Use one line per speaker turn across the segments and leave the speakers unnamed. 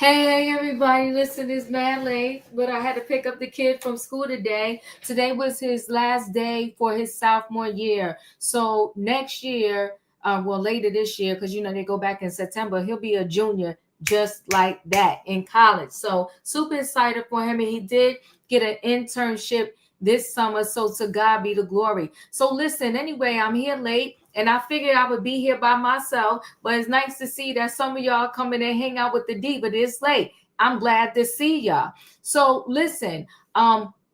Hey everybody, listen, it's mad late, but I had to pick up the kid from school today. Today was his last day for his sophomore year. So next year, later this year, because they go back in September, he'll be a junior just like that in college. So super excited for him. And he did get an internship this summer. So to God be the glory. So listen, anyway, I'm here late. And I figured I would be here by myself, but it's nice to see that some of y'all come in and hang out with the D, but it's late. I'm glad to see y'all. So listen,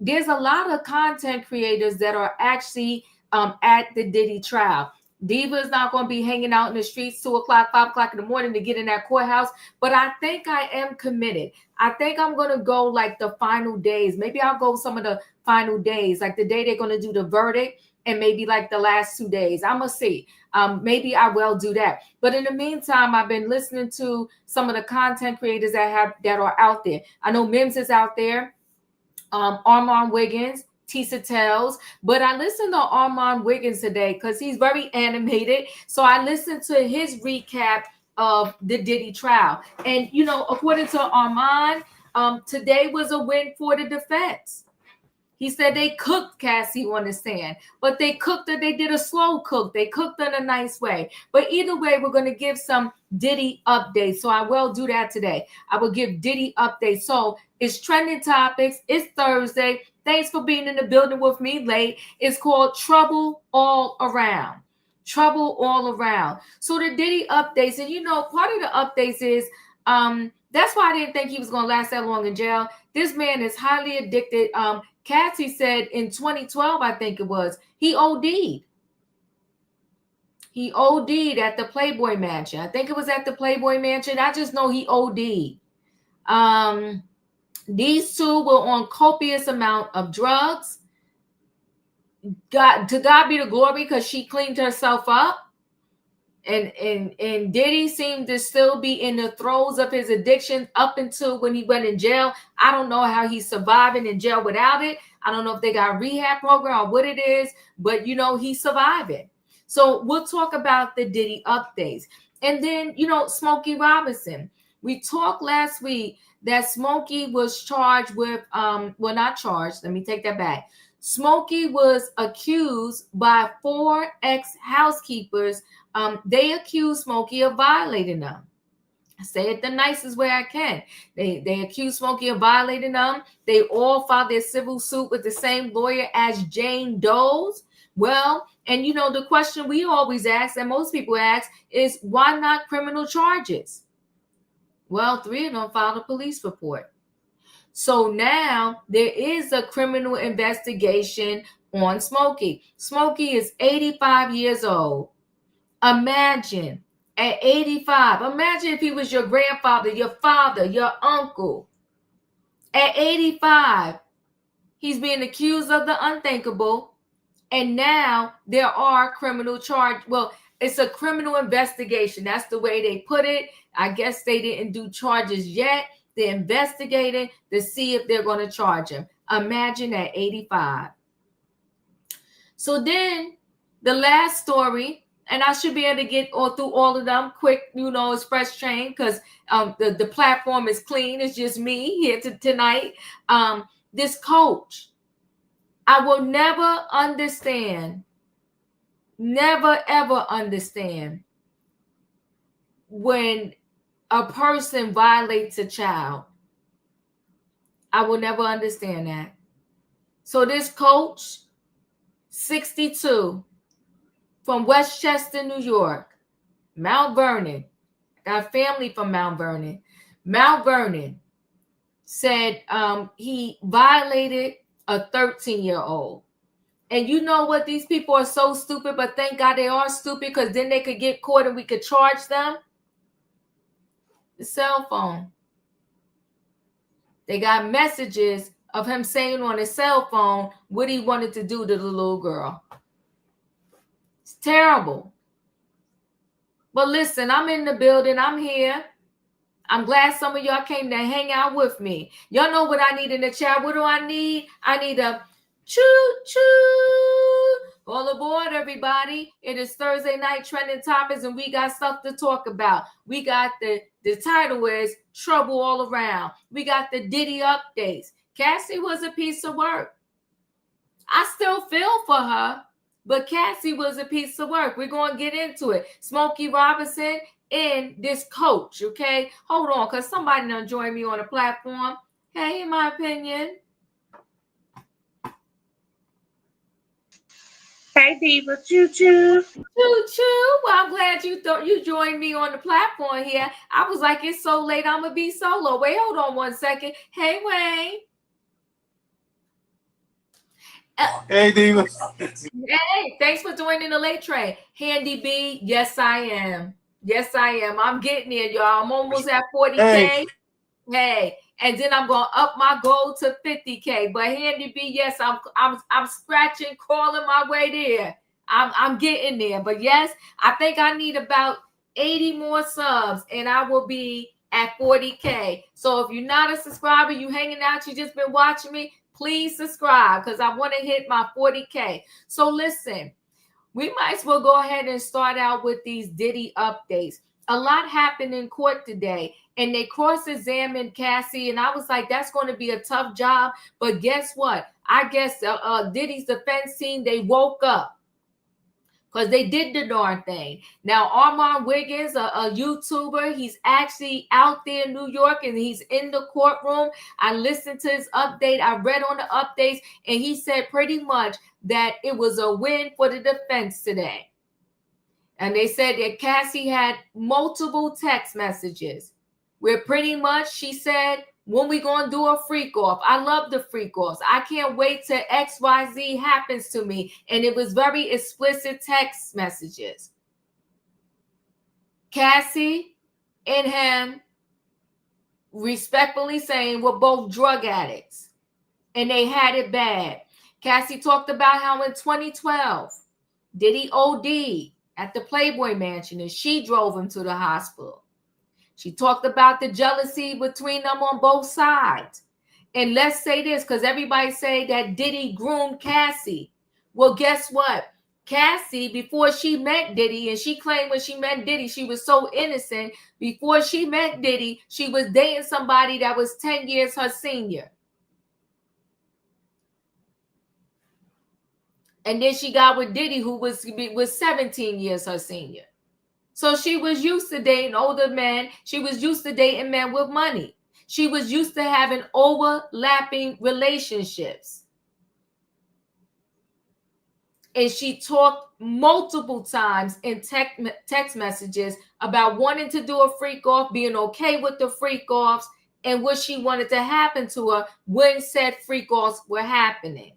there's a lot of content creators that are actually at the Diddy trial. Diva is not going to be hanging out in the streets 2 o'clock, 5 o'clock in the morning to get in that courthouse, but I think I am committed. I think I'm going to go like the final days. Maybe I'll go some of the final days, like the day they're going to do the verdict and maybe like the last 2 days. I'm going to see. Maybe I will do that. But in the meantime, I've been listening to some of the content creators that are out there. I know Mims is out there, Armand Wiggins, Tisa Tells, but I listened to Armand Wiggins today because he's very animated. So I listened to his recap of the Diddy trial. And, according to Armand, today was a win for the defense. He said they cooked Cassie on the stand, but they cooked her. They did a slow cook. They cooked her in a nice way. But either way, we're going to give some Diddy updates. So I will do that today. I will give Diddy updates. So it's trending topics. It's Thursday. Thanks for being in the building with me late. It's called Trouble All Around. Trouble All Around. So the Diddy updates, and part of the updates is that's why I didn't think he was going to last that long in jail. This man is highly addicted. Cassie said in 2012, I think it was, he OD'd. He OD'd at the Playboy Mansion. I think it was at the Playboy Mansion. I just know he OD'd. These two were on copious amount of drugs. To God be the glory, because she cleaned herself up. And Diddy seemed to still be in the throes of his addiction up until when he went in jail. I don't know how he's surviving in jail without it. I don't know if they got a rehab program or what it is, but he's surviving. So we'll talk about the Diddy updates. And then, Smokey Robinson. We talked last week that Smokey was charged with, not charged. Let me take that back. Smokey was accused by 4 ex-housekeepers. They accused Smokey of violating them. I say it the nicest way I can. They accused Smokey of violating them. They all filed their civil suit with the same lawyer as Jane Doe's. Well, and the question we always ask, and most people ask, is why not criminal charges? Well, 3 of them filed a police report. So now there is a criminal investigation on Smokey. Smokey is 85 years old. Imagine at 85, imagine if he was your grandfather, your father, your uncle. At 85, he's being accused of the unthinkable. And now there are criminal charges. Well, it's a criminal investigation. That's the way they put it. I guess they didn't do charges yet. They're investigating to see if they're going to charge him. Imagine at 85. So then the last story, and I should be able to get through all of them quick, express train, because the platform is clean. It's just me here tonight. This coach, I will never ever understand when a person violates a child. I will never understand that. So this coach, 62, from Westchester, New York, Mount Vernon. Got family from Mount Vernon. Mount Vernon said he violated a 13-year-old. And you know what? These people are so stupid, but thank God they are stupid, because then they could get caught and we could charge them. The cell phone. They got messages of him saying on his cell phone what he wanted to do to the little girl. It's terrible. But listen, I'm in the building. I'm here. I'm glad some of y'all came to hang out with me. Y'all know what I need in the chat. What do I need? I need a choo-choo. All aboard, everybody. It is Thursday night trending topics, and we got stuff to talk about. We got the title is Trouble All Around. We got the Diddy Updates. Cassie was a piece of work. I still feel for her, but Cassie was a piece of work. We're going to get into it. Smokey Robinson and this coach, okay? Hold on, because somebody done joined me on the platform. Hey, in my opinion.
Hey, Diva, choo-choo.
Choo-choo. Well, I'm glad you joined me on the platform here. I was like, it's so late, I'm going to be solo. Wait, hold on one second. Hey, Wayne.
Hey, Diva.
Hey, thanks for joining the late train. Handy B, yes, I am. Yes, I am. I'm getting there, y'all. I'm almost at 40K. Hey, and then I'm gonna up my goal to 50K. But Handy B, yes, I'm scratching, crawling my way there. I'm getting there. But yes, I think I need about 80 more subs, and I will be at 40K. So if you're not a subscriber, you hanging out, you just been watching me, please subscribe because I want to hit my 40K. So listen, we might as well go ahead and start out with these Diddy updates. A lot happened in court today, and they cross-examined Cassie, and I was like, that's going to be a tough job. But guess what? I guess Diddy's defense team, they woke up because they did the darn thing. Now, Armand Wiggins, a YouTuber, he's actually out there in New York, and he's in the courtroom. I listened to his update. I read on the updates, and he said pretty much that it was a win for the defense today. And they said that Cassie had multiple text messages where pretty much she said, when we going to do a freak off? I love the freak offs. I can't wait till XYZ happens to me. And it was very explicit text messages. Cassie and him respectfully saying we're both drug addicts. And they had it bad. Cassie talked about how in 2012, Diddy OD'd at the Playboy Mansion, and she drove him to the hospital. She talked about the jealousy between them on both sides. And let's say this, because everybody say that Diddy groomed Cassie. Well, guess what? Cassie, before she met Diddy, and she claimed when she met Diddy, she was so innocent. Before she met Diddy, she was dating somebody that was 10 years her senior. And then she got with Diddy, who was 17 years her senior. So she was used to dating older men. She was used to dating men with money. She was used to having overlapping relationships. And she talked multiple times in text messages about wanting to do a freak off, being okay with the freak offs, and what she wanted to happen to her when said freak offs were happening.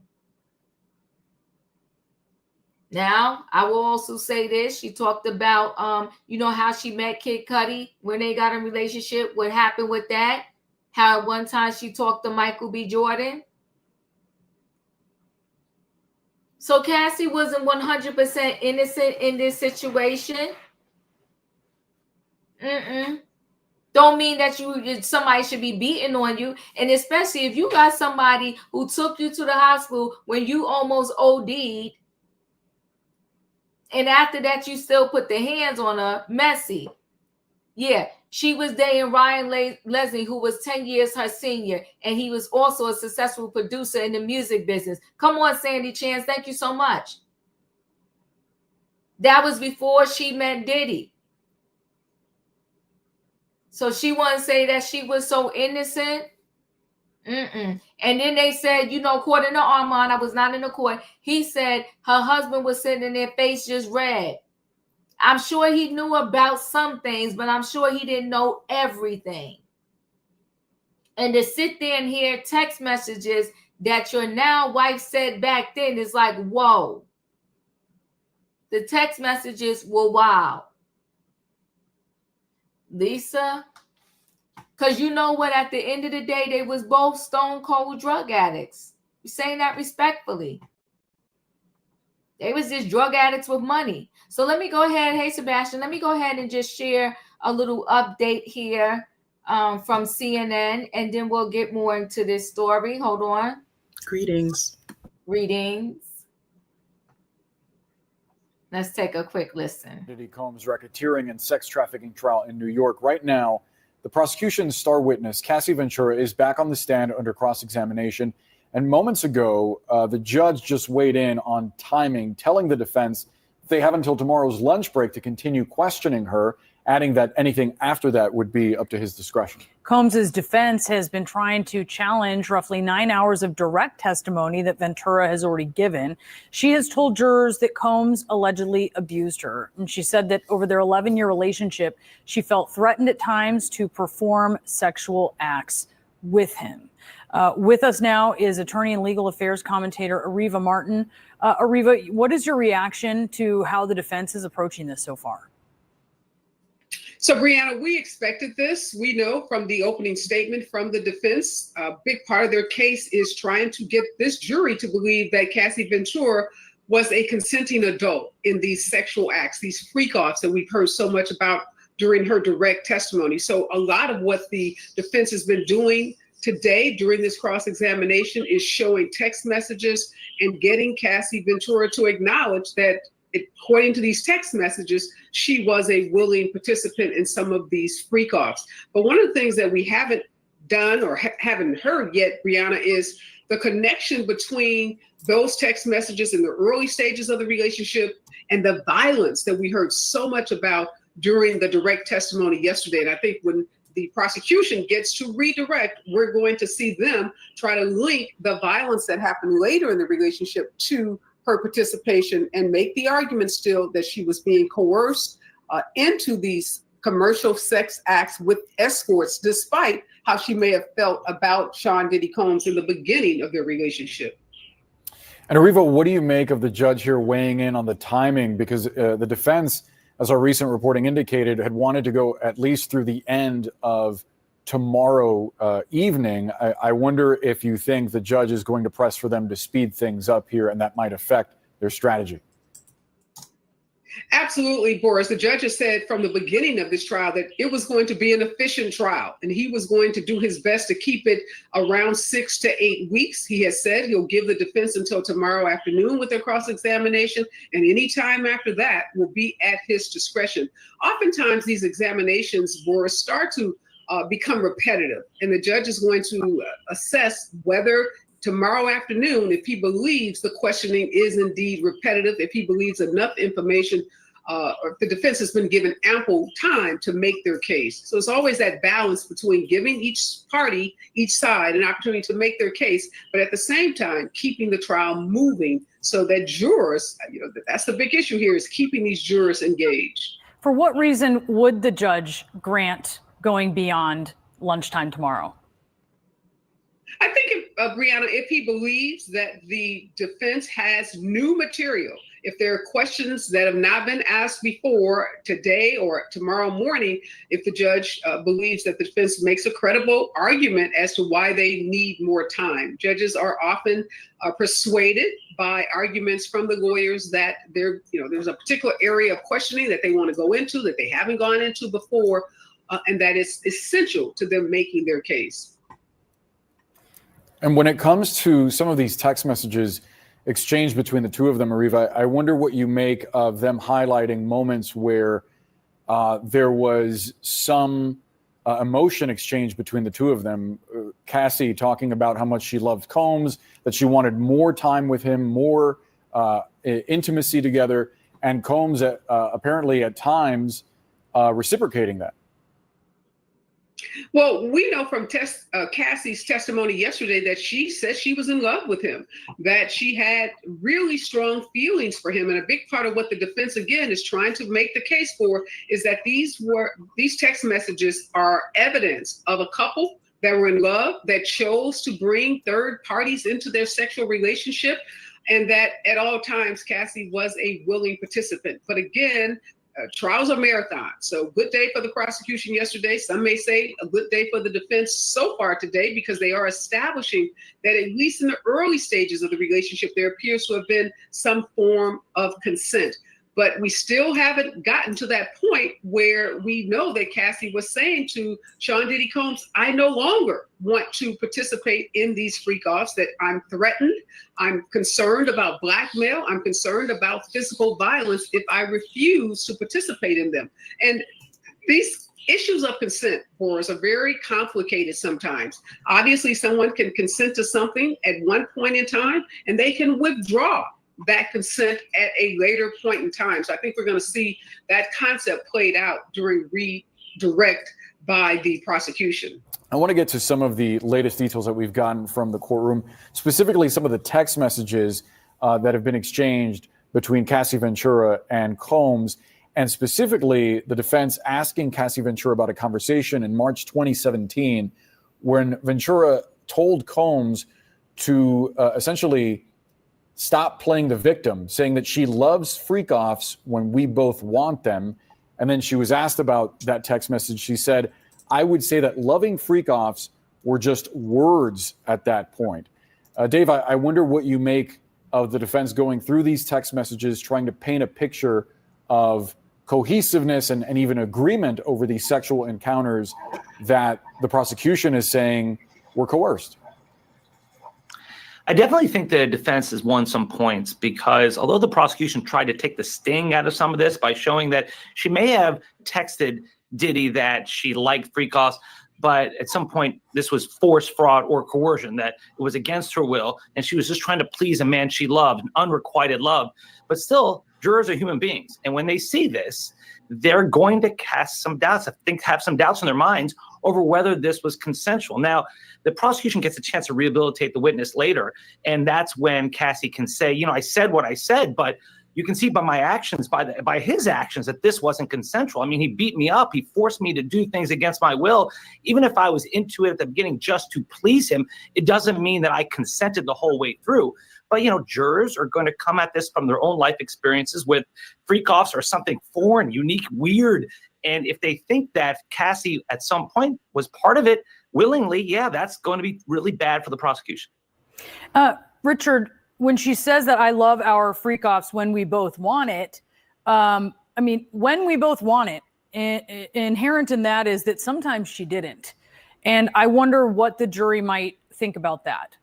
Now, I will also say this. She talked about, how she met Kid Cudi when they got in a relationship. What happened with that? How at one time she talked to Michael B. Jordan. So Cassie wasn't 100% innocent in this situation. Don't mean that somebody should be beating on you. And especially if you got somebody who took you to the hospital when you almost OD'd, and after that, you still put the hands on her. Messy. Yeah, she was dating Ryan Leslie, who was 10 years her senior, and he was also a successful producer in the music business. Come on, Sandy Chance. Thank you so much. That was before she met Diddy. So she want to say that she was so innocent. And then they said, according to Armand, I was not in the court. He said her husband was sitting in their face just red. I'm sure he knew about some things, but I'm sure he didn't know everything. And to sit there and hear text messages that your now wife said back then is like, whoa. The text messages were wild. Lisa, because you know what? At the end of the day, they was both stone cold drug addicts. You're saying that respectfully. They was just drug addicts with money. So let me go ahead. Hey, Sebastian, let me go ahead and just share a little update here from CNN, and then we'll get more into this story. Hold on.
Greetings.
Let's take a quick listen.
Diddy Combs' racketeering and sex trafficking trial in New York. Right now, the prosecution's star witness, Cassie Ventura, is back on the stand under cross-examination. And moments ago, the judge just weighed in on timing, telling the defense they have until tomorrow's lunch break to continue questioning her, adding that anything after that would be up to his discretion.
Combs's defense has been trying to challenge roughly 9 hours of direct testimony that Ventura has already given. She has told jurors that Combs allegedly abused her. And she said that over their 11-year relationship, she felt threatened at times to perform sexual acts with him. With us now is attorney and legal affairs commentator Ariva Martin. Ariva, what is your reaction to how the defense is approaching this so far?
So, Brianna, we expected this. We know from the opening statement from the defense, a big part of their case is trying to get this jury to believe that Cassie Ventura was a consenting adult in these sexual acts, these freak-offs that we've heard so much about during her direct testimony. So a lot of what the defense has been doing today during this cross-examination is showing text messages and getting Cassie Ventura to acknowledge that, according to these text messages, she was a willing participant in some of these freak-offs. But one of the things that we haven't done or haven't heard yet, Brianna, is the connection between those text messages in the early stages of the relationship and the violence that we heard so much about during the direct testimony yesterday. And I think when the prosecution gets to redirect, we're going to see them try to link the violence that happened later in the relationship to her participation and make the argument still that she was being coerced into these commercial sex acts with escorts, despite how she may have felt about Sean Diddy Combs in the beginning of their relationship.
And Ariva, what do you make of the judge here weighing in on the timing? Because the defense, as our recent reporting indicated, had wanted to go at least through the end of tomorrow evening. I wonder if you think the judge is going to press for them to speed things up here, and that might affect their strategy.
Absolutely, Boris. The judge has said from the beginning of this trial that it was going to be an efficient trial, and he was going to do his best to keep it around 6 to 8 weeks. He has said he'll give the defense until tomorrow afternoon with their cross-examination, and any time after that will be at his discretion. Oftentimes, these examinations, Boris, start to become repetitive, and the judge is going to assess whether tomorrow afternoon, if he believes the questioning is indeed repetitive, if he believes enough information, or if the defense has been given ample time to make their case. So it's always that balance between giving each party, each side, an opportunity to make their case, but at the same time, keeping the trial moving so that jurors, that's the big issue here, is keeping these jurors engaged.
For what reason would the judge grant going beyond lunchtime tomorrow?
I think, Brianna, if he believes that the defense has new material, if there are questions that have not been asked before today or tomorrow morning, if the judge believes that the defense makes a credible argument as to why they need more time. Judges are often persuaded by arguments from the lawyers that there's a particular area of questioning that they want to go into that they haven't gone into before, and that is essential to them making their case.
And when it comes to some of these text messages exchanged between the two of them, Ariva, I wonder what you make of them highlighting moments where there was some emotion exchange between the two of them. Cassie talking about how much she loved Combs, that she wanted more time with him, more intimacy together, and Combs apparently at times reciprocating that.
Well, we know from Cassie's testimony yesterday that she said she was in love with him, that she had really strong feelings for him. And a big part of what the defense, again, is trying to make the case for is that these text messages are evidence of a couple that were in love, that chose to bring third parties into their sexual relationship, and that at all times Cassie was a willing participant. But again, trials are marathons. So good day for the prosecution yesterday. Some may say a good day for the defense so far today, because they are establishing that at least in the early stages of the relationship, there appears to have been some form of consent. But we still haven't gotten to that point where we know that Cassie was saying to Sean Diddy Combs, I no longer want to participate in these freak-offs, that I'm threatened, I'm concerned about blackmail, I'm concerned about physical violence if I refuse to participate in them. And these issues of consent, Boris, are very complicated sometimes. Obviously, someone can consent to something at one point in time, and they can withdraw that consent at a later point in time. So I think we're going to see that concept played out during redirect by the prosecution.
I want to get to some of the latest details that we've gotten from the courtroom, specifically some of the text messages that have been exchanged between Cassie Ventura and Combs, and specifically the defense asking Cassie Ventura about a conversation in March 2017 when Ventura told Combs to essentially stop playing the victim, saying that she loves freak-offs when we both want them. And then she was asked about that text message. She said, I would say that loving freak-offs were just words at that point. Dave, I wonder what you make of the defense going through these text messages, trying to paint a picture of cohesiveness and even agreement over these sexual encounters that the prosecution is saying were coerced.
I definitely think the defense has won some points because although the prosecution tried to take the sting out of some of this by showing that she may have texted Diddy that she liked freak-offs, but at some point this was force, fraud, or coercion, that it was against her will, and she was just trying to please a man she loved, an unrequited love. But still, jurors are human beings, and when they see this, they're going to cast some doubts, have some doubts in their minds over whether this was consensual. Now, the prosecution gets a chance to rehabilitate the witness later, and that's when Cassie can say, I said what I said, but you can see by my actions, by his actions, that this wasn't consensual. I mean, he beat me up. He forced me to do things against my will. Even if I was into it at the beginning just to please him, it doesn't mean that I consented the whole way through. But, jurors are going to come at this from their own life experiences with freak-offs or something foreign, unique, weird. And if they think that Cassie at some point was part of it willingly, yeah, that's going to be really bad for the prosecution.
Richard, when she says that I love our freak-offs when we both want it, when we both want it, inherent in that is that sometimes she didn't. And I wonder what the jury might think about that.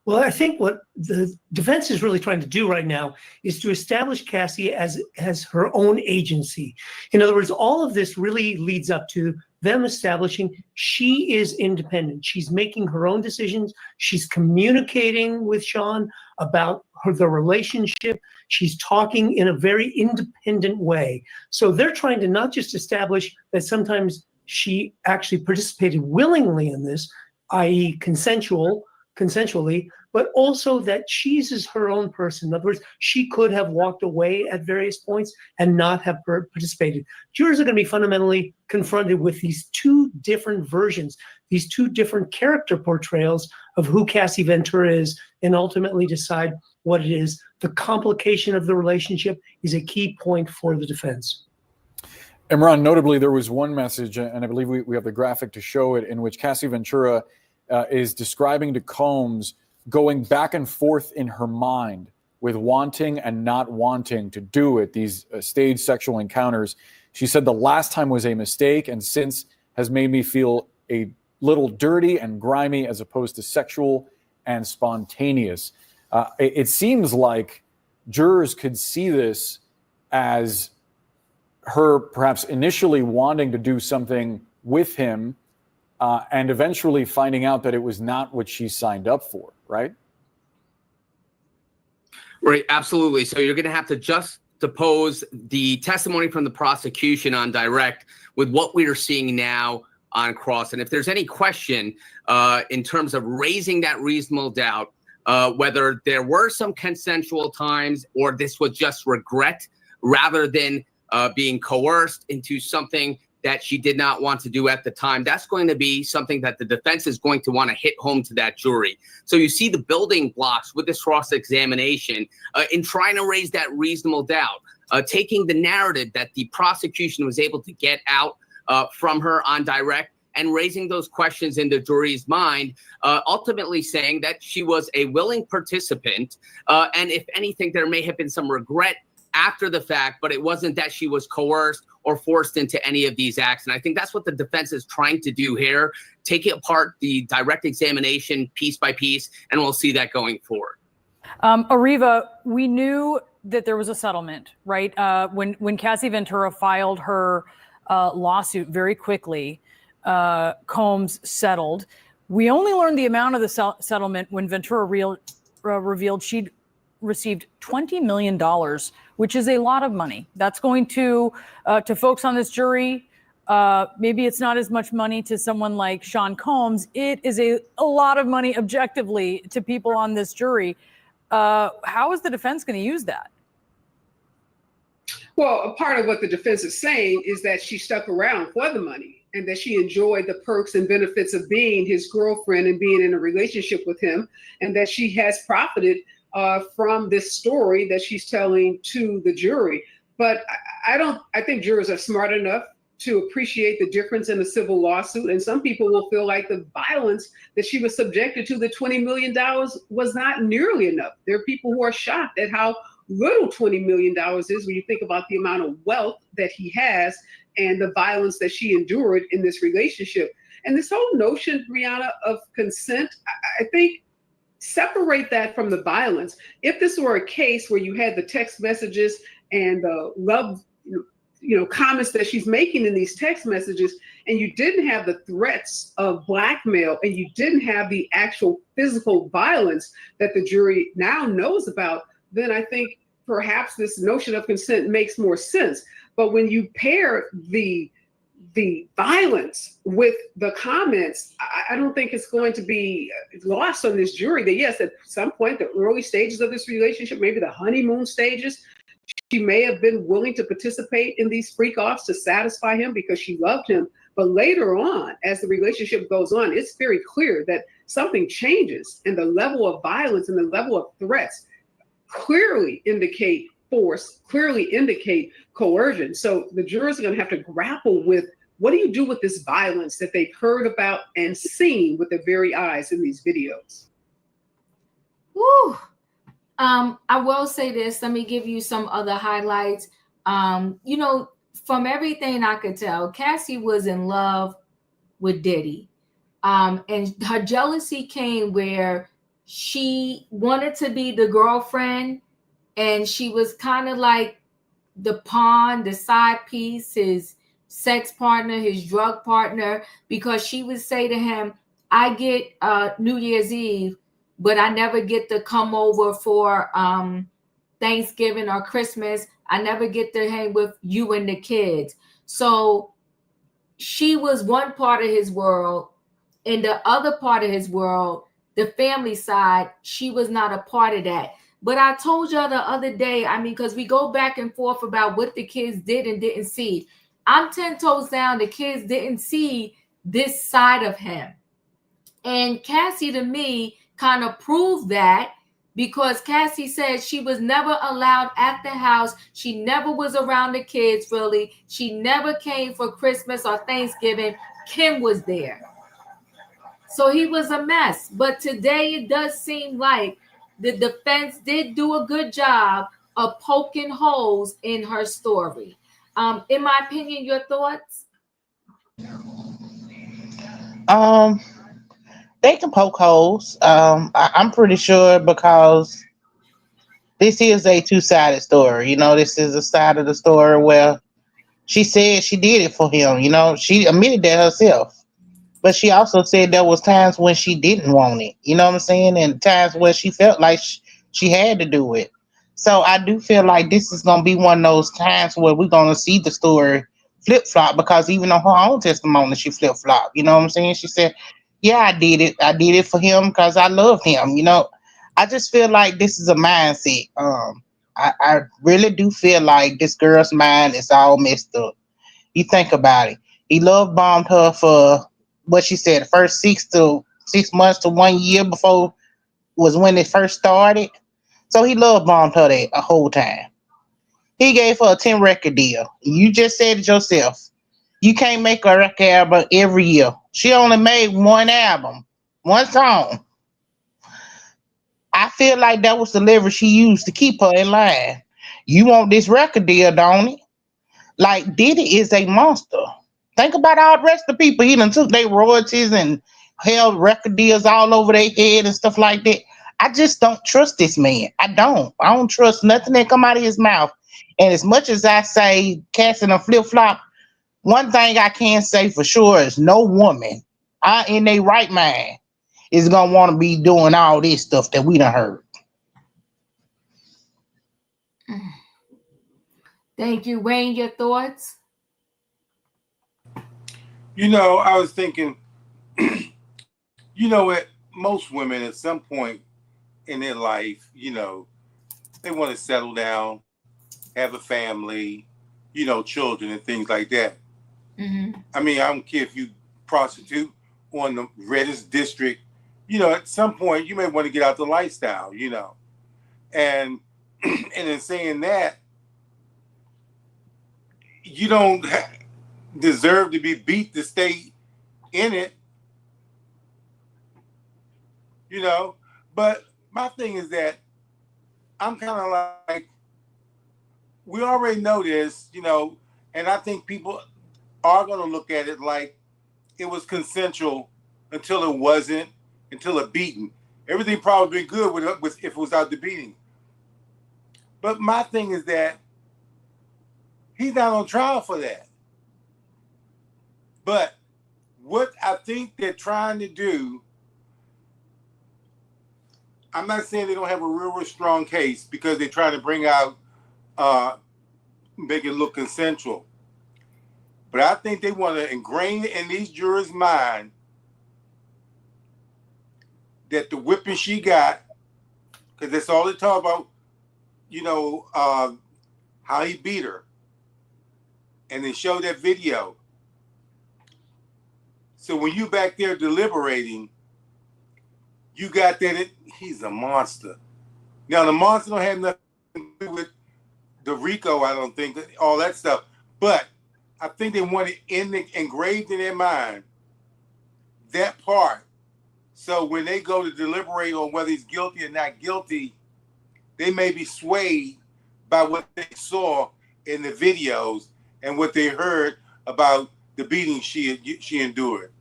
Well, I think what the defense is really trying to do right now is to establish Cassie as her own agency. In other words, all of this really leads up to them establishing she is independent. She's making her own decisions. She's communicating with Sean about the relationship. She's talking in a very independent way. So they're trying to not just establish that sometimes she actually participated willingly in this, i.e. consensually, but also that she's her own person. In other words, she could have walked away at various points and not have participated. Jurors are going to be fundamentally confronted with these two different versions, these two different character portrayals of who Cassie Ventura is, and ultimately decide what it is. The complication of the relationship is a key point for the defense.
Imran, notably, there was one message, and I believe we have the graphic to show it, in which Cassie Ventura is describing to Combs going back and forth in her mind with wanting and not wanting to do it, these staged sexual encounters. She said the last time was a mistake and since has made me feel a little dirty and grimy as opposed to sexual and spontaneous. It seems like jurors could see this as her perhaps initially wanting to do something with him and eventually finding out that it was not what she signed up for, right?
Right, absolutely. So you're going to have to juxtapose the testimony from the prosecution on direct with what we are seeing now on cross. And if there's any question in terms of raising that reasonable doubt, whether there were some consensual times or this was just regret rather than being coerced into something that she did not want to do at the time, that's going to be something that the defense is going to want to hit home to that jury. So you see the building blocks with this cross-examination in trying to raise that reasonable doubt, taking the narrative that the prosecution was able to get out from her on direct and raising those questions in the jury's mind, ultimately saying that she was a willing participant. And if anything, there may have been some regret after the fact, but it wasn't that she was coerced or forced into any of these acts. And I think that's what the defense is trying to do here. Take it apart, the direct examination piece by piece, and we'll see that going forward.
Ariva, we knew that there was a settlement, right? When Cassie Ventura filed her lawsuit very quickly, Combs settled. We only learned the amount of the settlement when Ventura revealed she'd received $20 million, which is a lot of money. That's going to folks on this jury. Maybe it's not as much money to someone like Sean Combs. It is a lot of money objectively to people on this jury. How is the defense going to use that?
Well, a part of what the defense is saying is that she stuck around for the money and that she enjoyed the perks and benefits of being his girlfriend and being in a relationship with him, and that she has profited from this story that she's telling to the jury. But I think jurors are smart enough to appreciate the difference in a civil lawsuit. And some people will feel like the violence that she was subjected to, the $20 million, was not nearly enough. There are people who are shocked at how little $20 million is when you think about the amount of wealth that he has and the violence that she endured in this relationship. And this whole notion, Brianna, of consent, I think, separate that from the violence. If this were a case where you had the text messages and the love, comments that she's making in these text messages, and you didn't have the threats of blackmail, and you didn't have the actual physical violence that the jury now knows about, then I think perhaps this notion of consent makes more sense. But when you pair the violence with the comments, I don't think it's going to be lost on this jury that, yes, at some point, the early stages of this relationship, maybe the honeymoon stages, she may have been willing to participate in these freak-offs to satisfy him because she loved him. But later on, as the relationship goes on, it's very clear that something changes, and the level of violence and the level of threats clearly indicate force, clearly indicate coercion. So the jurors are going to have to grapple with, what do you do with this violence that they've heard about and seen with their very eyes in these videos?
Woo. I will say this. Let me give you some other highlights. From everything I could tell, Cassie was in love with Diddy. And her jealousy came where she wanted to be the girlfriend, and she was kind of like the pawn, the side piece, his sex partner, his drug partner, because she would say to him, I get New Year's Eve, but I never get to come over for Thanksgiving or Christmas. I never get to hang with you and the kids. So she was one part of his world. In the other part of his world, the family side, she was not a part of that. But I told y'all the other day, because we go back and forth about what the kids did and didn't see. I'm 10 toes down. The kids didn't see this side of him. And Cassie, to me, kind of proved that, because Cassie said she was never allowed at the house. She never was around the kids, really. She never came for Christmas or Thanksgiving. Kim was there. So he was a mess. But today it does seem like the defense did do a good job of poking holes in her story. In my opinion, your thoughts?
They can poke holes. I'm pretty sure, because this is a two-sided story. This is a side of the story where she said she did it for him. She admitted that herself. But she also said there was times when she didn't want it. You know what I'm saying? And times where she felt like she had to do it. So I do feel like this is going to be one of those times where we're going to see the story flip-flop, because even on her own testimony, she flip-flopped. You know what I'm saying? She said, yeah, I did it. I did it for him because I loved him. I just feel like this is a mindset. I really do feel like this girl's mind is all messed up. You think about it. He love bombed her for what she said, the first 6 months to 1 year before was when it first started. So he love bombed her that a whole time. He gave her a 10 record deal. You just said it yourself. You can't make a record album every year. She only made one album, one song. I feel like that was the leverage she used to keep her in line. You want this record deal, don't it? Like, Diddy is a monster. Think about all the rest of the people. He done took their royalties and held record deals all over their head and stuff like that. I just don't trust this man. I don't trust nothing that come out of his mouth. And as much as I say casting a flip-flop, one thing I can say for sure is no woman in their right mind is going to want to be doing all this stuff that we done heard.
Thank you. Wayne, your thoughts?
You know, I was thinking, you know what? Most women at some point in their life, you know, they want to settle down, have a family, you know, children and things like that.
Mm-hmm.
I mean, I don't care if you prostitute on the reddest district, you know, at some point you may want to get out the lifestyle, you know. And in saying that, you don't deserve to be beat to stay in it, you know. But my thing is that I'm kind of like, we already know this, you know, and I think people are going to look at it like it was consensual until it wasn't, until a beating. Everything probably been good with if it was out the beating. But my thing is that he's not on trial for that. But what I think they're trying to do, I'm not saying they don't have a real strong case because they're trying to bring out, make it look consensual. But I think they want to ingrain in these jurors' mind that the whipping she got, because that's all they talk about, you know, how he beat her. And they show that video. So when you back there deliberating, you got that he's a monster. Now, the monster don't have nothing to do with the RICO, I don't think, all that stuff. But I think they want it engraved in their mind, that part. So when they go to deliberate on whether he's guilty or not guilty, they may be swayed by what they saw in the videos and what they heard about the beating she endured.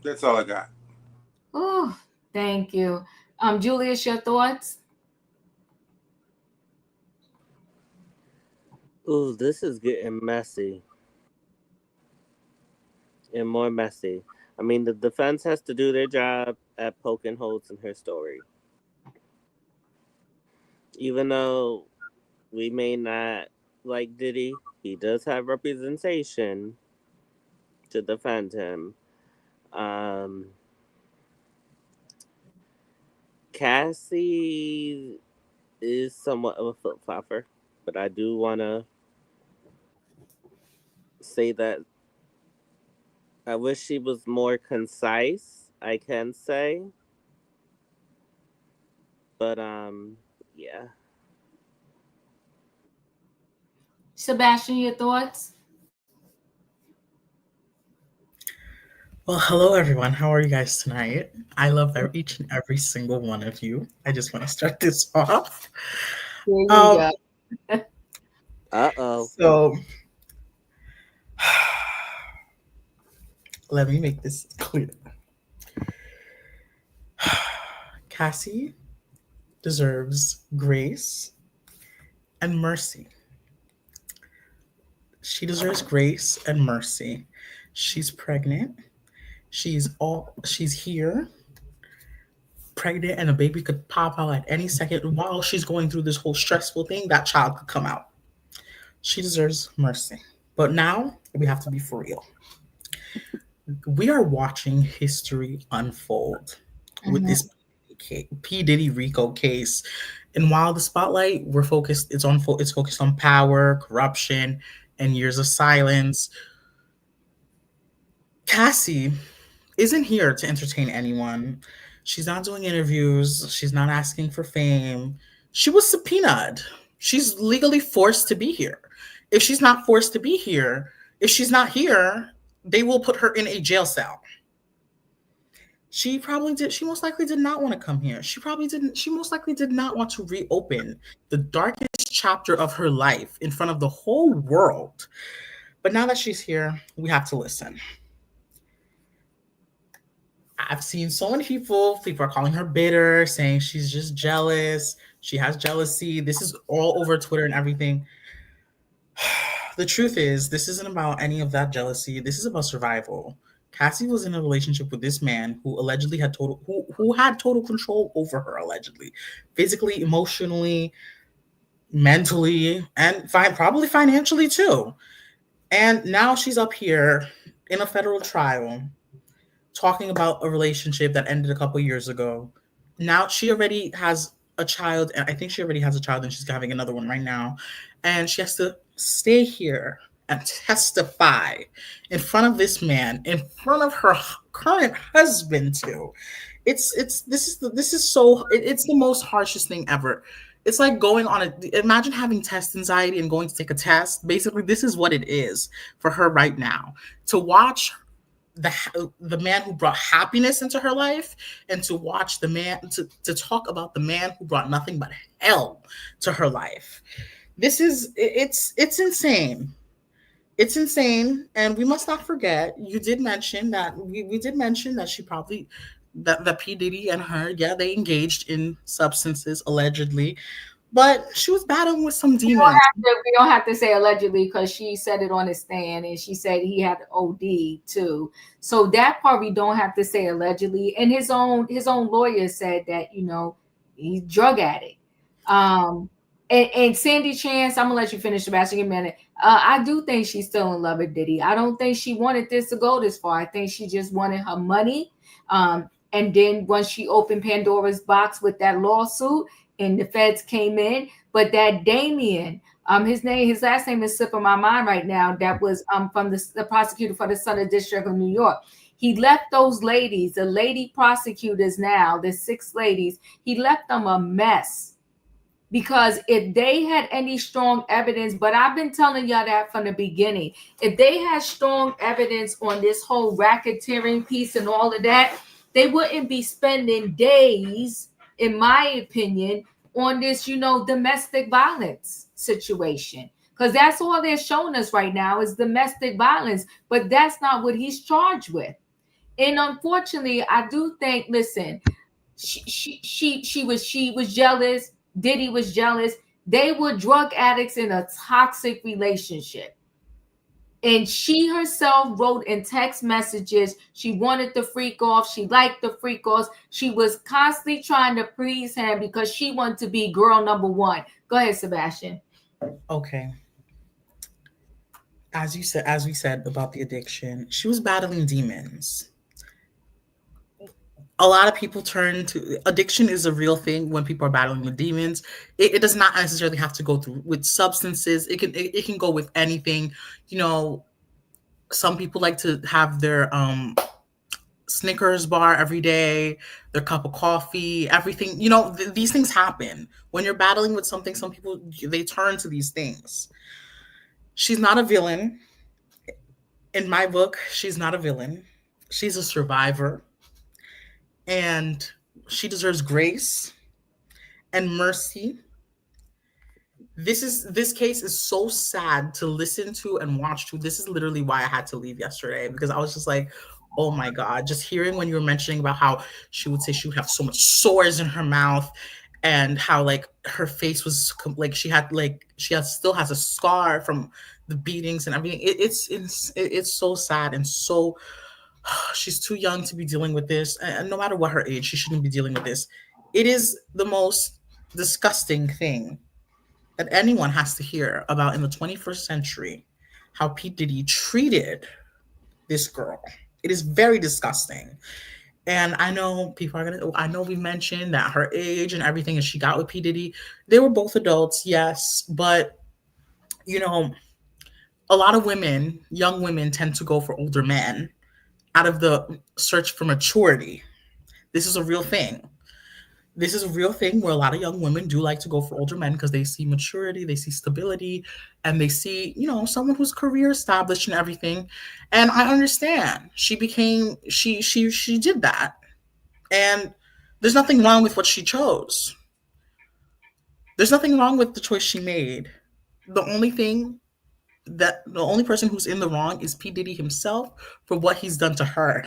That's all I got.
Oh, thank you. Julius, your thoughts?
Ooh, this is getting messy and more messy. I mean, the defense has to do their job at poking holes in her story. Even though we may not like Diddy, he does have representation to defend him. Cassie is somewhat of a flip-flopper, but I do want to say that I wish she was more concise, I can say. But yeah.
Sebastian, your thoughts?
Well, hello everyone. How are you guys tonight? I love each and every single one of you. I just want to start this off.
Uh-oh.
So let me make this clear. Cassie deserves grace and mercy. She deserves grace and mercy. She's pregnant. She's here, pregnant, and a baby could pop out at any second. While she's going through this whole stressful thing, that child could come out. She deserves mercy. But now we have to be for real. We are watching history unfold with this P. Diddy RICO case. And while the spotlight it's focused on power, corruption, and years of silence, Cassie isn't here to entertain anyone. She's not doing interviews. She's not asking for fame. She was subpoenaed. She's legally forced to be here. If she's not forced to be here, if she's not here, they will put her in a jail cell. She probably did. She most likely did not want to come here. She most likely did not want to reopen the darkest chapter of her life in front of the whole world. But now that she's here, we have to listen. I've seen so many people are calling her bitter, saying she's just jealous. She has jealousy. This is all over Twitter and everything. The truth is, this isn't about any of that jealousy. This is about survival. Cassie was in a relationship with this man who allegedly had who had total control over her, allegedly, physically, emotionally, mentally, and probably financially too. And now she's up here in a federal trial talking about a relationship that ended a couple years ago. Now she already has a child, and I think she already has a child, and she's having another one right now. And she has to stay here and testify in front of this man, in front of her current husband too. This is the most harshest thing ever. It's like going on imagine having test anxiety and going to take a test. Basically, this is what it is for her right now. To watch the man who brought happiness into her life, and to watch the man to talk about the man who brought nothing but hell to her life. It's insane. It's insane. And we must not forget, you did mention that we did mention that she probably that P. Diddy and her, yeah, they engaged in substances allegedly, but she was battling with some demons.
We don't have to say allegedly, because she said it on the stand, and she said he had OD too. So that part we don't have to say allegedly. And his own lawyer said that, you know, he's drug addict. And Sandy Chance, I'm gonna let you finish, Sebastian, in a minute. I do think she's still in love with Diddy. I don't think she wanted this to go this far. I think she just wanted her money. And then once she opened Pandora's box with that lawsuit, and the feds came in, but that Damien, his last name is slipping my mind right now. That was from the prosecutor for the Southern District of New York. He left those ladies, the lady prosecutors now, the 6 ladies, he left them a mess. Because if they had any strong evidence, but I've been telling y'all that from the beginning, if they had strong evidence on this whole racketeering piece and all of that, they wouldn't be spending days, in my opinion, on this, you know, domestic violence situation. Because that's all they're showing us right now is domestic violence, but that's not what he's charged with. And unfortunately, I do think, listen, she was jealous. Diddy was jealous. They were drug addicts in a toxic relationship. And she herself wrote in text messages, she wanted the freak off. She liked the freak offs. She was constantly trying to please him because she wanted to be girl number one. Go ahead, Sebastian.
Okay. As we said about the addiction, she was battling demons. A lot of people turn to addiction is a real thing when people are battling with demons. It does not necessarily have to go through with substances. It can go with anything. You know, some people like to have their Snickers bar every day, their cup of coffee, everything. You know, these things happen when you're battling with something. Some people, they turn to these things. She's not a villain. In my book, she's not a villain. She's a survivor. And she deserves grace and mercy. This case is so sad to listen to and watch to. This is literally why I had to leave yesterday, because I was just like, oh my God, just hearing when you were mentioning about how she would say she would have so much sores in her mouth, and how like her face was like she still has a scar from the beatings and everything. It's so sad, and so she's too young to be dealing with this, and no matter what her age, she shouldn't be dealing with this. It is the most disgusting thing that anyone has to hear about in the 21st century, how P. Diddy treated this girl. It is very disgusting. And I know I know we mentioned that her age and everything, and she got with P. Diddy. They were both adults, yes, but you know, a lot of women, young women, tend to go for older men out of the search for maturity. This is a real thing. This is a real thing where a lot of young women do like to go for older men because they see maturity, they see stability, and they see, you know, someone who's career established and everything. And I understand. She did that. And there's nothing wrong with what she chose. There's nothing wrong with the choice she made. The only person who's in the wrong is P. Diddy himself for what he's done to her.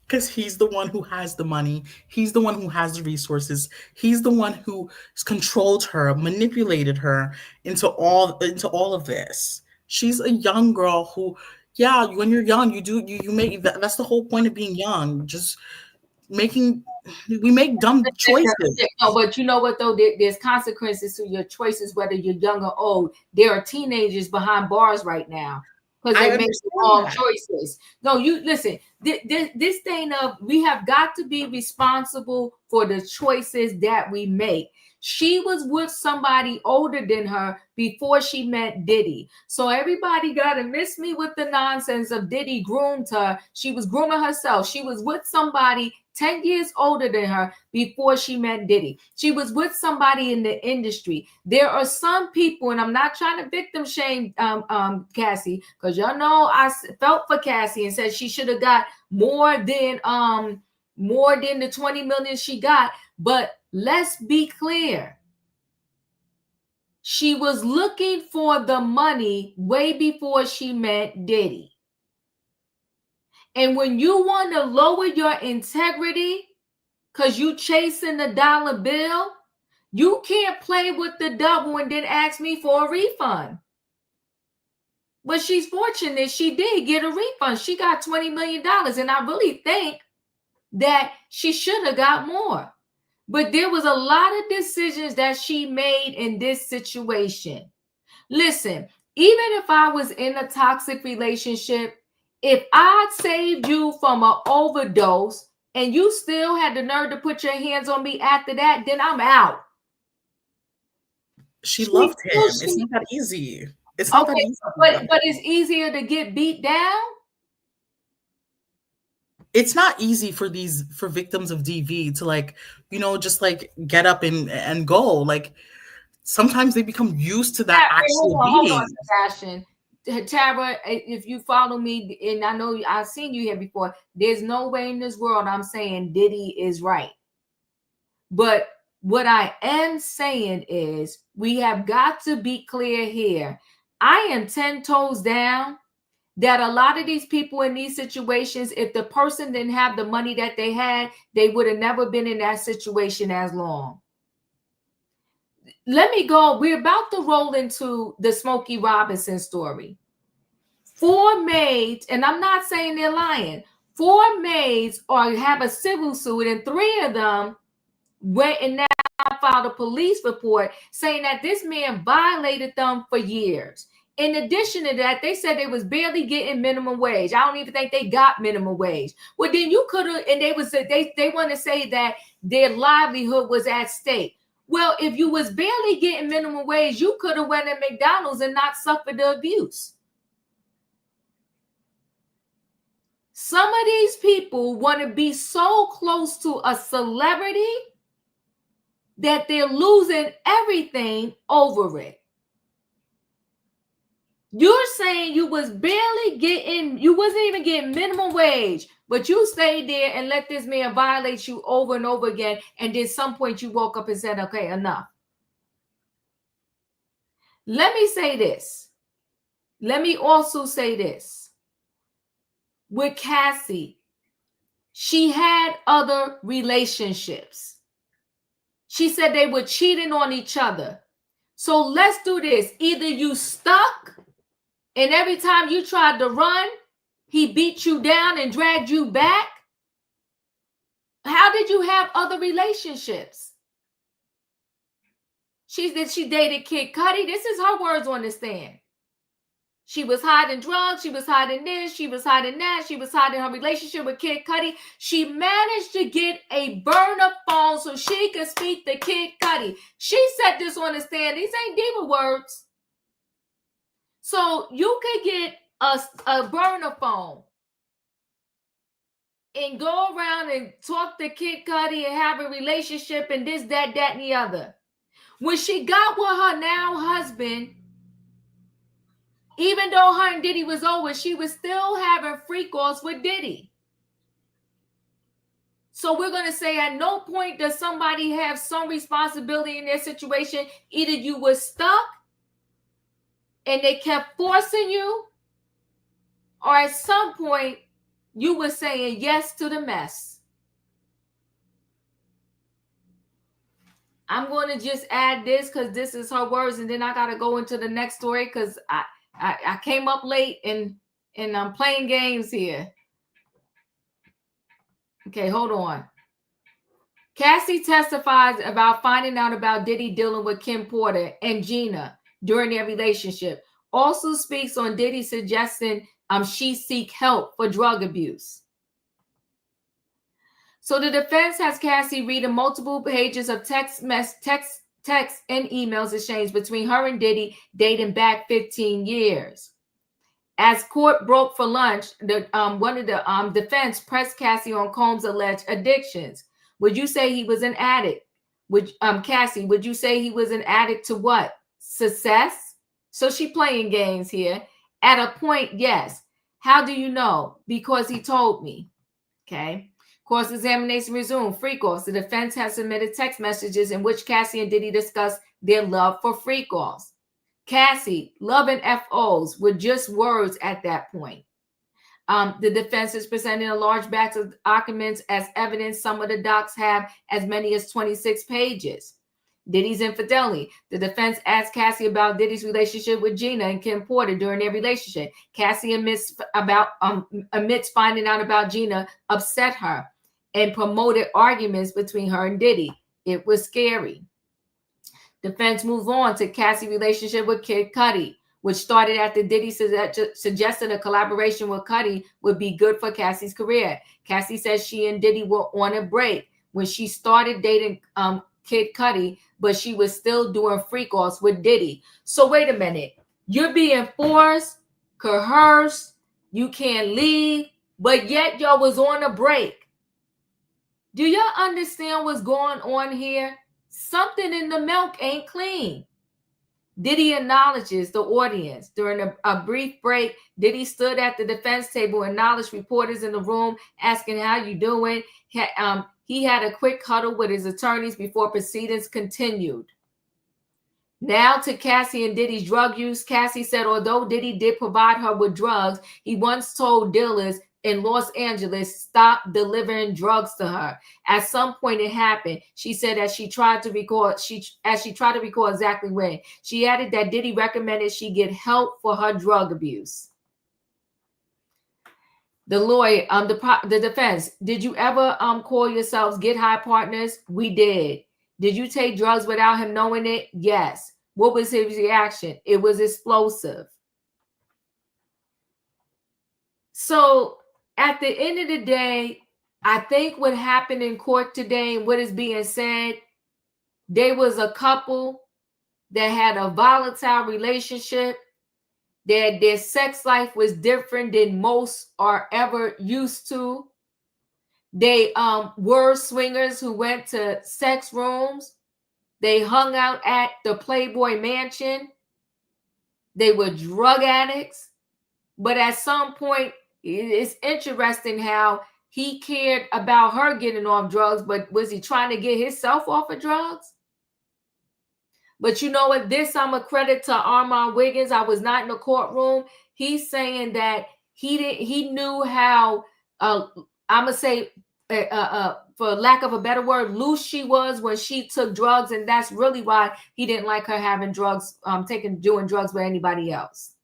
Because he's the one who has the money. He's the one who has the resources. He's the one who controlled her, manipulated her into all of this. She's a young girl who, yeah, when you're young, you make that's the whole point of being young. Just we make dumb choices.
No, but you know what though? There's consequences to your choices, whether you're young or old. There are teenagers behind bars right now because they make the wrong choices. No, you listen. This thing of we have got to be responsible for the choices that we make. She was with somebody older than her before she met Diddy. So everybody got to miss me with the nonsense of Diddy groomed her. She was grooming herself. She was with somebody 10 years older than her before she met Diddy. She was with somebody in the industry. There are some people, and I'm not trying to victim shame Cassie, because y'all know I felt for Cassie and said she should have got more than the 20 million she got. But let's be clear. She was looking for the money way before she met Diddy. And when you want to lower your integrity because you chasing the dollar bill, you can't play with the double and then ask me for a refund. But she's fortunate she did get a refund. She got $20 million. And I really think that she should have got more. But there was a lot of decisions that she made in this situation. Listen, even if I was in a toxic relationship, if I saved you from an overdose and you still had the nerve to put your hands on me after that, then I'm out.
She loved him. It's not that easy. It's not that easy.
But it's easier to get beat down.
It's not easy for victims of DV to just get up and go. Like sometimes they become used to that actual beating.
Hold on, Sebastian. Tara, if you follow me, and I know I've seen you here before, there's no way in this world I'm saying Diddy is right. But what I am saying is we have got to be clear here. I am 10 toes down that a lot of these people in these situations, if the person didn't have the money that they had, they would have never been in that situation as long. Let me go. We're about to roll into the Smokey Robinson story. 4 maids, and I'm not saying they're lying, 4 maids have a civil suit, and 3 of them went and now filed a police report saying that this man violated them for years. In addition to that, they said they was barely getting minimum wage. I don't even think they got minimum wage. Well, then you could have, and they want to say that their livelihood was at stake. Well, if you was barely getting minimum wage, you could have went at McDonald's and not suffered the abuse. Some of these people want to be so close to a celebrity that they're losing everything over it. You're saying you was barely getting, you wasn't even getting minimum wage, but you stayed there and let this man violate you over and over again. And then some point you woke up and said, okay, enough. Let me say this. Let me also say this. With Cassie, she had other relationships. She said they were cheating on each other. So let's do this. Either you stuck, and every time you tried to run, he beat you down and dragged you back. How did you have other relationships? She dated Kid Cudi. This is her words on the stand. She was hiding drugs. She was hiding this. She was hiding that. She was hiding her relationship with Kid Cudi. She managed to get a burner phone so she could speak to Kid Cudi. She said this on the stand. These ain't diva words. So you could get a burner phone and go around and talk to Kid Cudi and have a relationship and this, that, and the other. When she got with her now husband, Even though her and Diddy was over, she was still having freak-offs with Diddy. So we're going to say at no point does somebody have some responsibility in their situation. Either you were stuck and they kept forcing you, or at some point you were saying yes to the mess. I'm going to just add this because this is her words, and then I got to go into the next story because I came up late and I'm playing games here. Okay, hold on. Cassie testifies about finding out about Diddy dealing with Kim Porter and Gina during their relationship. Also speaks on Diddy suggesting she seek help for drug abuse. So the defense has Cassie reading multiple pages of text and emails exchanged between her and Diddy dating back 15 years. As court broke for lunch, one of the defense pressed Cassie on Combs' alleged addictions. Would you say he was an addict? Cassie, would you say he was an addict to what? Success? So she playing games here. At a point, yes. How do you know? Because he told me. Okay. Cross-examination resumed. Freak-offs. The defense has submitted text messages in which Cassie and Diddy discuss their love for freak-offs. Cassie, love and FOs were just words at that point. The defense is presenting a large batch of documents as evidence. Some of the docs have as many as 26 pages. Diddy's infidelity. The defense asked Cassie about Diddy's relationship with Gina and Kim Porter during their relationship. Cassie admits finding out about Gina upset her and promoted arguments between her and Diddy. It was scary. Defense moved on to Cassie's relationship with Kid Cudi, which started after Diddy suggested a collaboration with Cudi would be good for Cassie's career. Cassie says she and Diddy were on a break when she started dating Kid Cudi, but she was still doing freak-offs with Diddy. So wait a minute. You're being forced, coerced, you can't leave, but yet y'all was on a break. Do y'all understand what's going on here? Something in the milk ain't clean. Diddy acknowledges the audience. During a brief break, Diddy stood at the defense table, acknowledged reporters in the room, asking how you doing. He had a quick huddle with his attorneys before proceedings continued. Now to Cassie and Diddy's drug use. Cassie said although Diddy did provide her with drugs, he once told dealers in Los Angeles stop delivering drugs to her. At some point it happened. She said as she tried to record exactly when. She added that Diddy recommended she get help for her drug abuse. The lawyer, the defense, did you ever call yourselves get high partners? We did. Did you take drugs without him knowing it? Yes. What was his reaction? It was explosive. So at the end of the day, I think what happened in court today and what is being said, there was a couple that had a volatile relationship. Their sex life was different than most are ever used to. They were swingers who went to sex rooms. They hung out at the Playboy Mansion. They were drug addicts. But at some point, it's interesting how he cared about her getting off drugs, but was he trying to get himself off of drugs? But you know what? This I'm a credit to Armand Wiggins. I was not in the courtroom. He's saying that he knew how I'm gonna say for lack of a better word, loose she was when she took drugs, and that's really why he didn't like her having drugs, doing drugs with anybody else.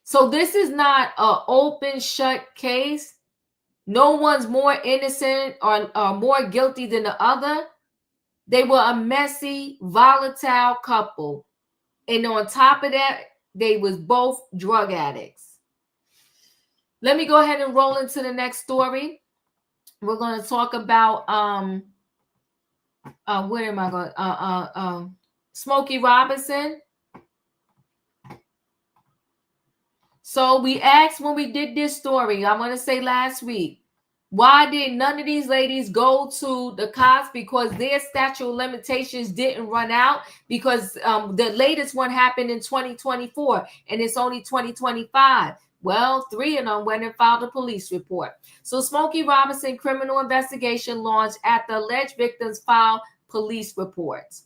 So this is not an open shut case. No one's more innocent or more guilty than the other. They were a messy, volatile couple. And on top of that, they was both drug addicts. Let me go ahead and roll into the next story. We're going to talk about where am I going? Smokey Robinson. So we asked when we did this story, I want to say last week, Why did none of these ladies go to the cops? Because their statute of limitations didn't run out, because the latest one happened in 2024 and it's only 2025. Well, 3 of them went and filed a police report. So Smokey Robinson criminal investigation launched at the alleged victims filed police reports.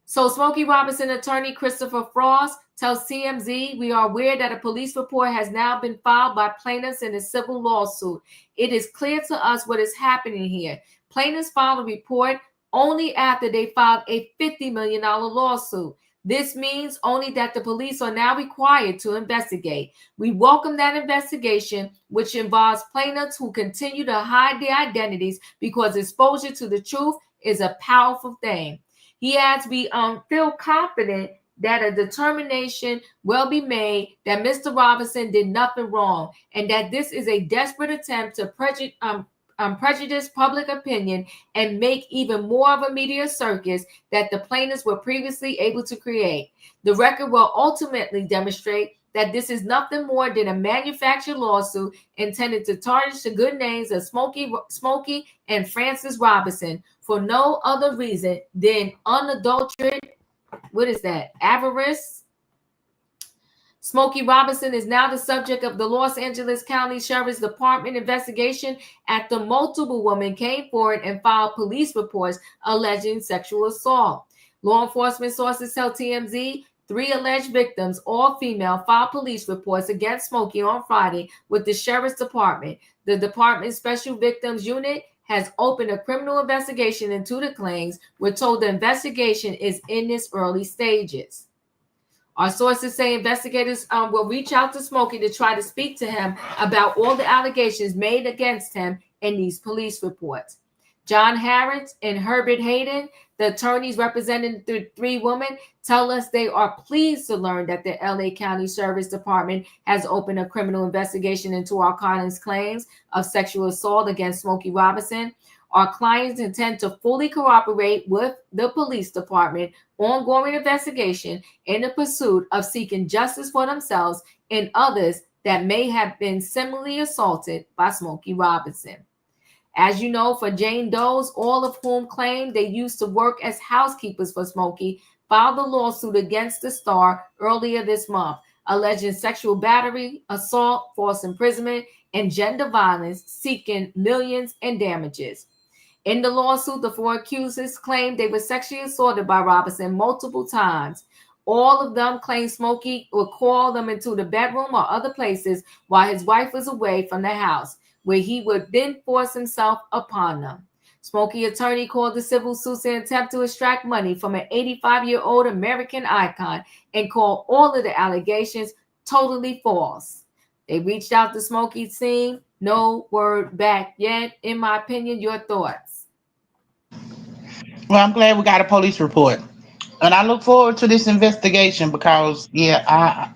So Smokey Robinson attorney Christopher Frost tells TMZ, we are aware that a police report has now been filed by plaintiffs in a civil lawsuit. It is clear to us what is happening here. Plaintiffs filed a report only after they filed a $50 million lawsuit. This means only that the police are now required to investigate. We welcome that investigation, which involves plaintiffs who continue to hide their identities, because exposure to the truth is a powerful thing. He adds, we feel confident that a determination will be made that Mr. Robinson did nothing wrong, and that this is a desperate attempt to prejudice public opinion and make even more of a media circus that the plaintiffs were previously able to create. The record will ultimately demonstrate that this is nothing more than a manufactured lawsuit intended to tarnish the good names of Smokey and Frances Robinson for no other reason than unadulterated, avarice. Smokey Robinson is now the subject of the Los Angeles County Sheriff's Department investigation after multiple women came forward and filed police reports alleging sexual assault. Law enforcement sources tell TMZ 3 alleged victims, all female, filed police reports against Smokey on Friday with the Sheriff's Department. The department's Special Victims Unit has opened a criminal investigation into the claims. We're told the investigation is in its early stages. Our sources say investigators will reach out to Smokey to try to speak to him about all the allegations made against him in these police reports. John Harris and Herbert Hayden, the attorneys representing the 3 women, tell us they are pleased to learn that the LA County Sheriff's Department has opened a criminal investigation into our client's claims of sexual assault against Smokey Robinson. Our clients intend to fully cooperate with the police department ongoing investigation in the pursuit of seeking justice for themselves and others that may have been similarly assaulted by Smokey Robinson. As you know, for Jane Does, all of whom claim they used to work as housekeepers for Smokey, filed a lawsuit against the star earlier this month, alleging sexual battery, assault, false imprisonment, and gender violence, seeking millions in damages. In the lawsuit, the 4 accusers claimed they were sexually assaulted by Robinson multiple times. All of them claim Smokey would call them into the bedroom or other places while his wife was away from the house, where he would then force himself upon them. Smokey attorney called the civil suits an attempt to extract money from an 85-year-old American icon and called all of the allegations totally false. They reached out to Smokey's team. No word back yet. In my opinion, your thoughts?
Well, I'm glad we got a police report. And I look forward to this investigation because, I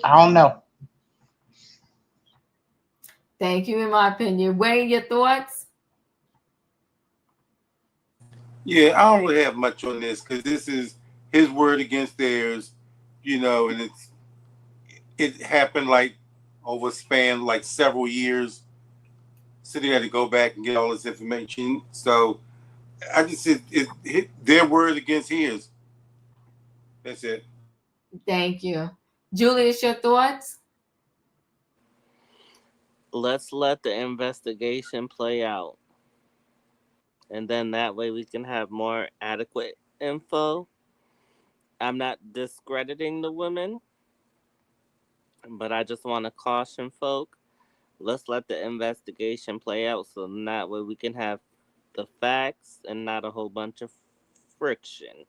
don't know.
Thank you. In my opinion, Wayne, your thoughts?
Yeah, I don't really have much on this because this is his word against theirs, and it happened like over a span like several years. So they had to go back and get all this information. So I just said their word against his. That's it.
Thank you. Julius, your thoughts?
Let's let the investigation play out. And then that way we can have more adequate info. I'm not discrediting the women, but I just want to caution folk. Let's let the investigation play out so that way we can have the facts and not a whole bunch of friction.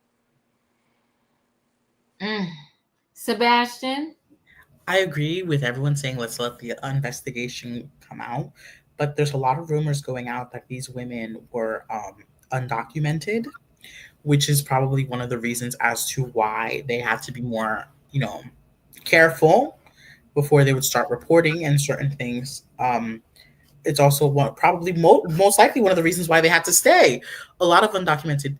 Sebastian?
I agree with everyone saying let's let the investigation come out, but there's a lot of rumors going out that these women were undocumented, which is probably one of the reasons as to why they had to be more, careful before they would start reporting and certain things. It's also probably most likely one of the reasons why they had to stay. A lot of undocumented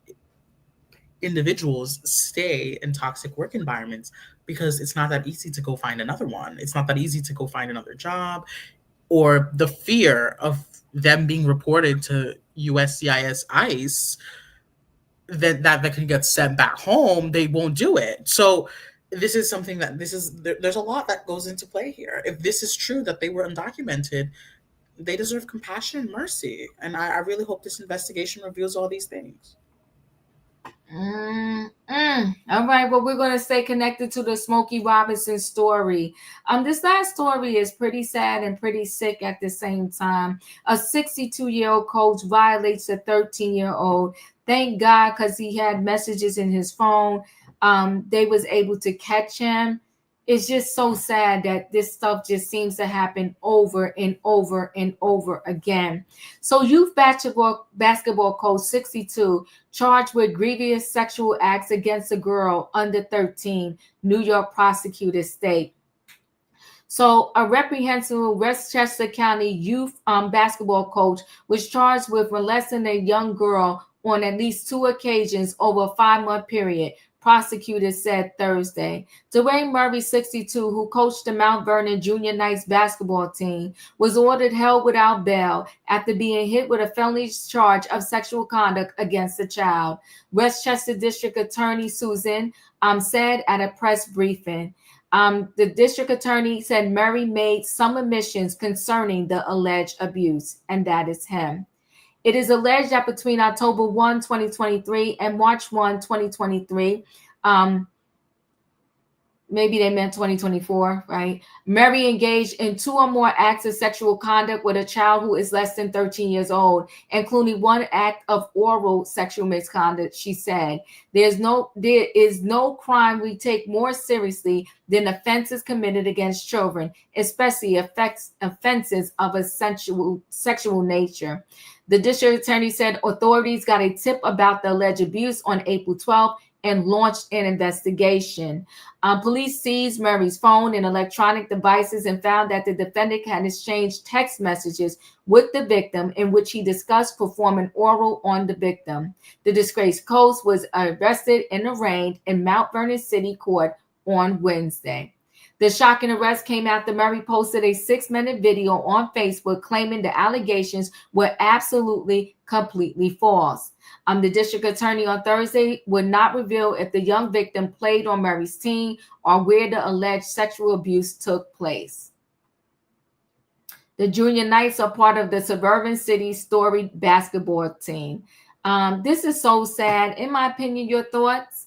individuals stay in toxic work environments because it's not that easy to go find another one. It's not that easy to go find another job, or the fear of them being reported to USCIS ICE, that could get sent back home, they won't do it. So this is something that there's a lot that goes into play here. If this is true that they were undocumented, they deserve compassion and mercy. And I really hope this investigation reveals all these things.
All right, well, we're going to stay connected to the Smokey Robinson story. This last story is pretty sad and pretty sick at the same time. A 62-year-old coach violates a 13-year-old. Thank God, because he had messages in his phone. They was able to catch him. It's just so sad that this stuff just seems to happen over and over and over again. So youth basketball coach 62 charged with grievous sexual acts against a girl under 13, New York prosecutors state. So a reprehensible Westchester County youth basketball coach was charged with molesting a young girl on at least 2 occasions over a 5-month period, prosecutors said Thursday. Dwayne Murray, 62, who coached the Mount Vernon Junior Knights basketball team, was ordered held without bail after being hit with a felony charge of sexual conduct against a child. Westchester District Attorney Susan said at a press briefing. The district attorney said Murray made some admissions concerning the alleged abuse, and that is him. It is alleged that between October 1, 2023 and March 1, 2023, maybe they meant 2024, right? Murray engaged in 2 or more acts of sexual conduct with a child who is less than 13 years old, including 1 act of oral sexual misconduct, she said. There is no crime we take more seriously than offenses committed against children, especially offenses of a sexual nature. The district attorney said authorities got a tip about the alleged abuse on April 12th and launched an investigation. Police seized Murray's phone and electronic devices and found that the defendant had exchanged text messages with the victim in which he discussed performing oral on the victim. The disgraced coach was arrested and arraigned in Mount Vernon City Court on Wednesday. The shocking arrest came after Murray posted a 6-minute video on Facebook claiming the allegations were absolutely, completely false. The district attorney on Thursday would not reveal if the young victim played on Murray's team or where the alleged sexual abuse took place. The Junior Knights are part of the Suburban City Story basketball team. This is so sad. In my opinion, your thoughts?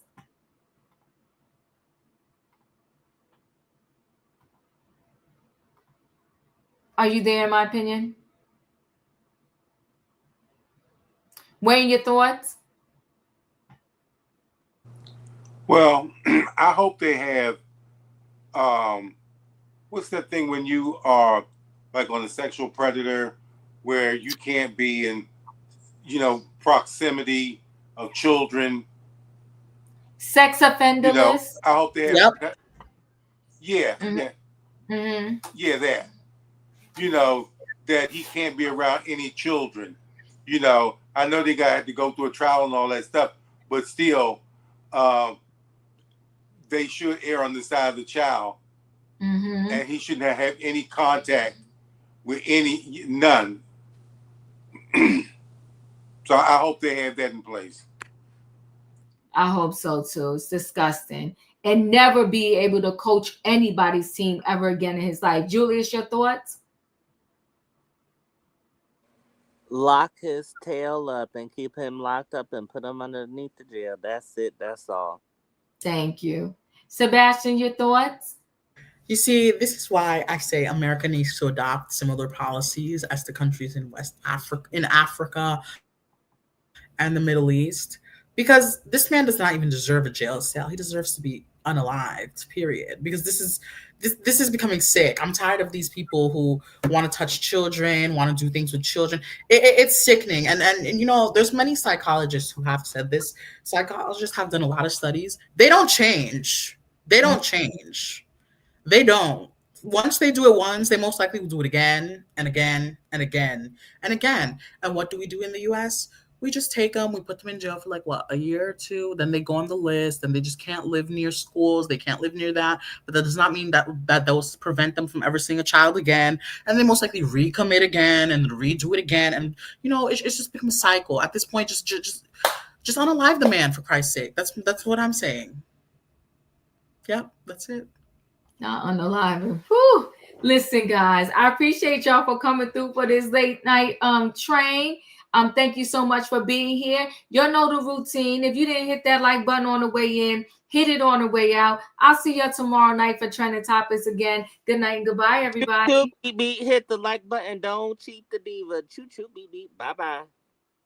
Are you there, in my opinion? Wayne, your thoughts?
Well, I hope they have, what's that thing when you are like on a sexual predator where you can't be in, proximity of children.
Sex offender list?
I hope they have.
Yep.
That. Yeah.
Mm-hmm.
Yeah.
Mm-hmm.
Yeah, that. That he can't be around any children. I know they had to go through a trial and all that stuff, but still, they should err on the side of the child.
Mm-hmm.
And he shouldn't have any contact with none. So I hope they have that in place.
I hope so too. It's disgusting. And never be able to coach anybody's team ever again in his life. Julius, your thoughts?
Lock his tail up and keep him locked up and put him underneath the jail. That's it. That's all.
Thank you. Sebastian, your thoughts?
You see, this is why I say America needs to adopt similar policies as the countries in Africa and the Middle East, because this man does not even deserve a jail cell. He deserves to be unalived, period. Because this is becoming sick. I'm tired of these people who want to touch children, want to do things with children. It's sickening. And there's many psychologists who have said this. Psychologists have done a lot of studies. They don't change. They don't. Once they do it once, they most likely will do it again and again and again and again. And what do we do in the US? we just take them, we put them in jail for like what, a year or two, then they go on the list, and they just can't live near schools, they can't live near that. But that does not mean that those prevent them from ever seeing a child again, and they most likely recommit again and redo it again, and it's just become a cycle at this point. Just unalive the man, for Christ's sake. That's what I'm saying. Yep, that's it.
Not unalive him. Whew. Listen, guys, I appreciate y'all for coming through for this late night train. Thank you so much for being here. Y'all know the routine. If you didn't hit that like button on the way in, hit it on the way out. I'll see you tomorrow night for Trending Topics again. Good night and goodbye, everybody.
Choo, choo, beep, beep. Hit the like button. Don't cheat the diva. Choo choo beep beep. Bye bye.